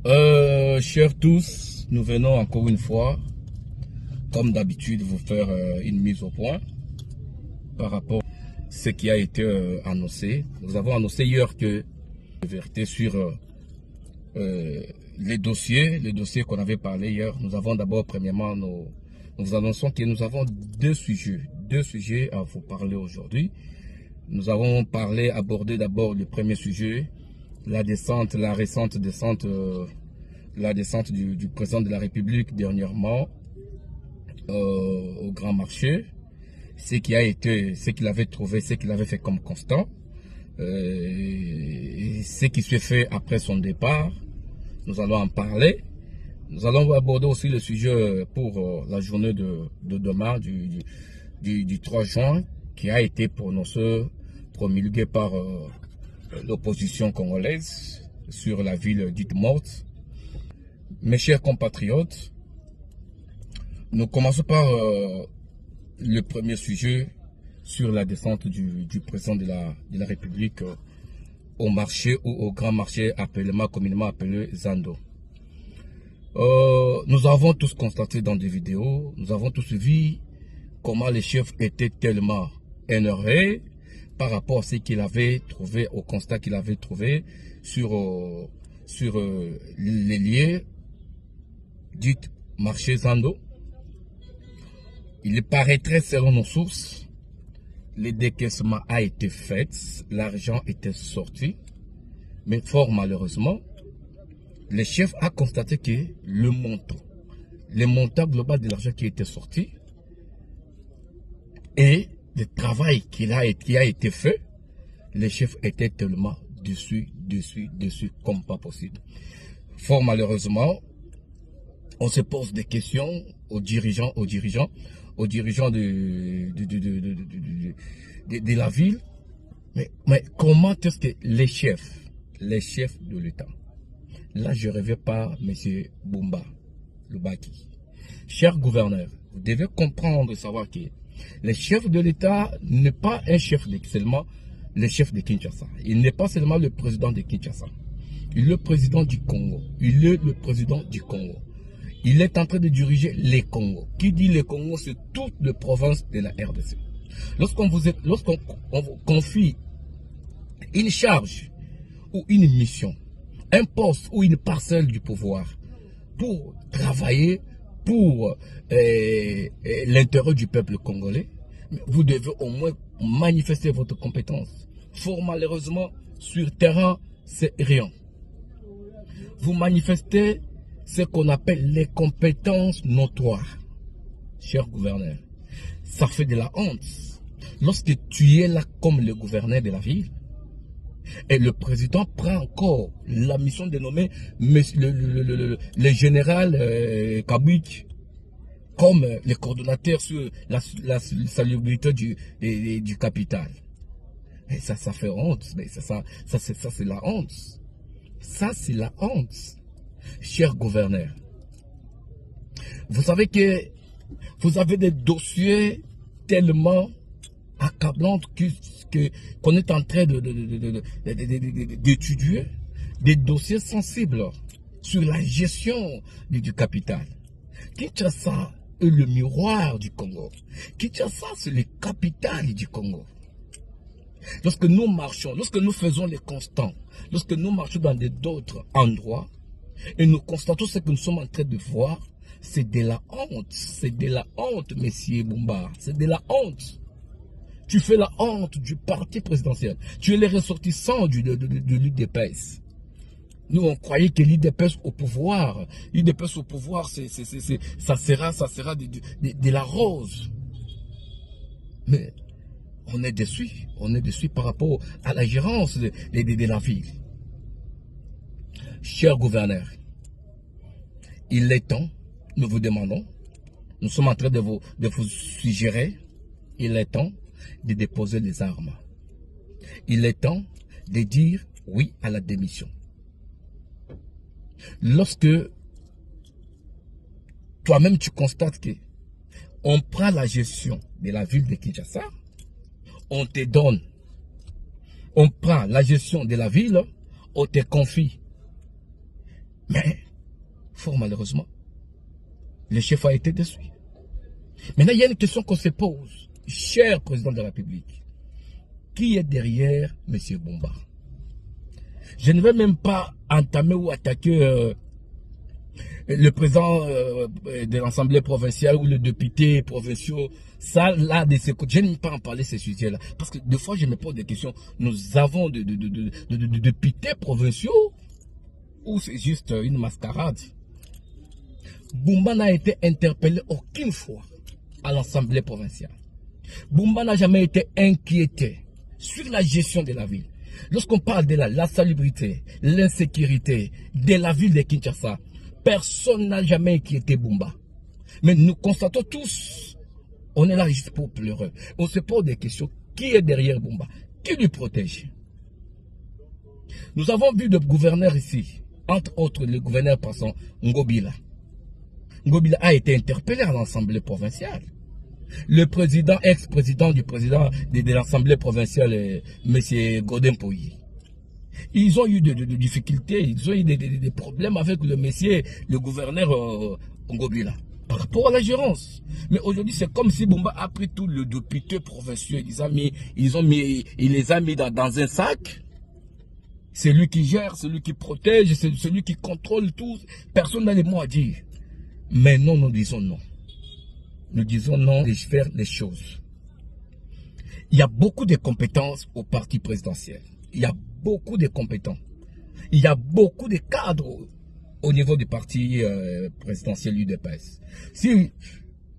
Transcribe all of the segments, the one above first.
Chers tous, nous venons encore une fois, comme d'habitude, vous faire une mise au point par rapport à ce qui a été annoncé. Nous avons annoncé hier que la vérité sur les dossiers qu'on avait parlé hier. Nous avons d'abord, premièrement, nous annonçons que nous avons deux sujets à vous parler aujourd'hui. Nous avons abordé d'abord le premier sujet, la récente descente, du président de la République dernièrement au Grand Marché, ce qu'il avait trouvé, ce qu'il avait fait comme constat, ce qui s'est fait après son départ. Nous allons en parler. Nous allons aborder aussi le sujet pour la journée de demain, du 3 juin, qui a été prononcé, promulgué par l'opposition congolaise sur la ville dite morte. Mes chers compatriotes, nous commençons par le premier sujet sur la descente du président de la République au marché ou au grand marché communément appelé Zando. Nous avons tous constaté dans des vidéos, nous avons tous vu comment les chefs étaient tellement énervés par rapport à ce qu'il avait trouvé, au constat qu'il avait trouvé sur les lieux dits marché Zando. Il paraîtrait, selon nos sources, le décaissement a été fait, l'argent était sorti, mais fort malheureusement, le chef a constaté que le montant global de l'argent qui était sorti et le travail qui a été fait, le chef était tellement dessus comme pas possible. Fort malheureusement, on se pose des questions aux dirigeants de la ville. Mais comment est-ce que les chefs de l'État, là je ne reviens pas M. Bumba Lubaki, cher gouverneur, vous devez comprendre et savoir que le chef de l'État n'est pas un chef seulement le chef de Kinshasa. Il n'est pas seulement le président de Kinshasa. Il est le président du Congo. Il est le président du Congo. Il est en train de diriger les Congos. Qui dit les Congos, c'est toutes les provinces de la RDC. Lorsqu'on vous confie une charge ou une mission, un poste ou une parcelle du pouvoir pour travailler pour l'intérêt du peuple congolais, vous devez au moins manifester votre compétence. Fort malheureusement, sur terrain, c'est rien. Vous manifestez ce qu'on appelle les compétences notoires. Cher gouverneur, ça fait de la honte. Lorsque tu es là comme le gouverneur de la ville, et le président prend encore la mission de nommer le général Kabouik comme le coordonnateur sur la salubrité du capital. Et ça fait honte. Mais ça c'est la honte. Ça, c'est la honte. Cher gouverneur, vous savez que vous avez des dossiers tellement accablants qu'on est en train d'étudier, des dossiers sensibles sur la gestion du capital. Kinshasa est le miroir du Congo. Kinshasa, c'est le capital du Congo. Lorsque nous marchons, lorsque nous faisons les constants, lorsque nous marchons dans d'autres endroits, et nous constatons ce que nous sommes en train de voir, c'est de la honte. C'est de la honte, monsieur Bumba. C'est de la honte. Tu fais la honte du parti présidentiel. Tu es les ressortissants de l'UDPS. Nous, on croyait que l'UDPS au pouvoir, ça sera de la rose. Mais on est déçu. On est déçu par rapport à la gérance de la ville. Cher gouverneur, il est temps, nous vous demandons, nous sommes en train de vous suggérer, il est temps de déposer les armes. Il est temps de dire oui à la démission. Lorsque toi-même tu constates que on prend la gestion de la ville de Kinshasa, on te donne, on prend la gestion de la ville, on te confie Mais, fort malheureusement, le chef a été déçu. Maintenant, il y a une question qu'on se pose. Cher président de la République, qui est derrière M. Bumba? Je ne vais même pas entamer ou attaquer le président de l'Assemblée provinciale ou le député provincial. Ça, là, de ce côté, je n'aime pas en parler ces sujets-là. Parce que des fois, je me pose des questions. Nous avons de députés provinciaux ou c'est juste une mascarade? Bumba n'a été interpellé aucune fois à l'Assemblée provinciale. Bumba n'a jamais été inquiété sur la gestion de la ville. Lorsqu'on parle de la salubrité, l'insécurité de la ville de Kinshasa, personne n'a jamais inquiété Bumba. Mais nous constatons tous, on est là juste pour pleurer. On se pose des questions. Qui est derrière Bumba? Qui lui protège? Nous avons vu des gouverneurs ici, entre autres le gouverneur passant Ngobila. Ngobila a été interpellé à l'Assemblée provinciale. Le président, ex-président du président de l'Assemblée provinciale, M. Godin Poyi. Ils ont eu des difficultés, ils ont eu des problèmes avec le gouverneur Ngobila, par rapport à la gérance. Mais aujourd'hui, c'est comme si Bumba a pris tout le député provincial, il les a mis dans un sac. C'est lui qui gère, c'est lui qui protège, c'est celui qui contrôle tout. Personne n'a les mots à dire. Mais non, nous disons non. Nous disons non de faire les choses. Il y a beaucoup de compétences au parti présidentiel. Il y a beaucoup de compétents. Il y a beaucoup de cadres au niveau du parti présidentiel UDPS. Si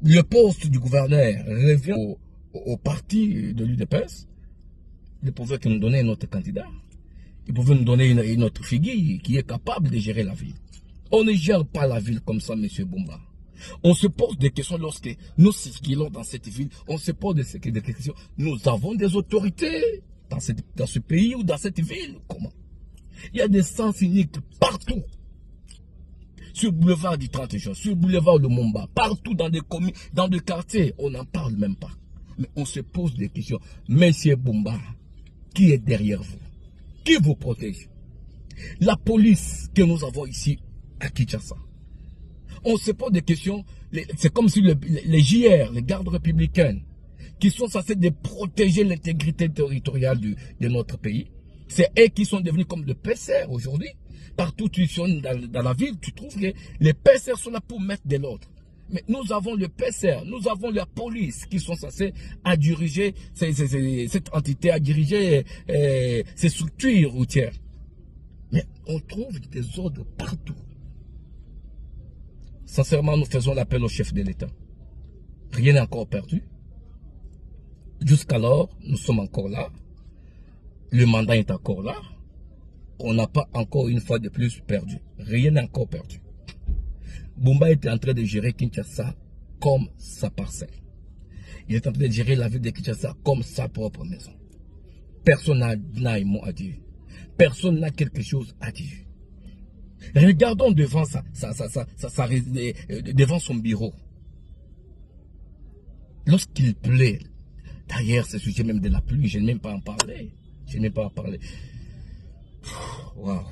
le poste du gouverneur revient au parti de l'UDPS, il pouvait nous donner un autre candidat. Il pouvait nous donner une autre figure qui est capable de gérer la ville. On ne gère pas la ville comme ça, M. Bumba. On se pose des questions lorsque nous circulons dans cette ville. On se pose des questions. Nous avons des autorités dans ce pays ou dans cette ville. Comment? Il y a des sens uniques partout. Sur le boulevard du 30 juin, sur le boulevard Lumumba, partout dans des communes, dans des quartiers. On n'en parle même pas. Mais on se pose des questions. Monsieur Bumba, qui est derrière vous? Qui vous protège? La police que nous avons ici à Kinshasa. On se pose des questions. C'est comme si les JR, les gardes républicaines, qui sont censés de protéger l'intégrité territoriale de notre pays, c'est eux qui sont devenus comme le PCR aujourd'hui. Partout où tu es dans la ville, tu trouves que les PCR sont là pour mettre de l'ordre. Mais nous avons le PCR, nous avons la police qui sont censés à diriger cette entité, à diriger ces structures routières. Mais on trouve des ordres partout. Sincèrement, nous faisons l'appel au chef de l'État. Rien n'est encore perdu. Jusqu'alors, nous sommes encore là. Le mandat est encore là. On n'a pas encore une fois de plus perdu. Rien n'est encore perdu. Bumba est en train de gérer Kinshasa comme sa parcelle. Il est en train de gérer la ville de Kinshasa comme sa propre maison. Personne n'a un mot à dire. Personne n'a quelque chose à dire. Regardons devant devant son bureau. Lorsqu'il pleut, d'ailleurs, ce sujet même de la pluie, je n'ai même pas en parler. Je n'ai même pas en parler. Waouh.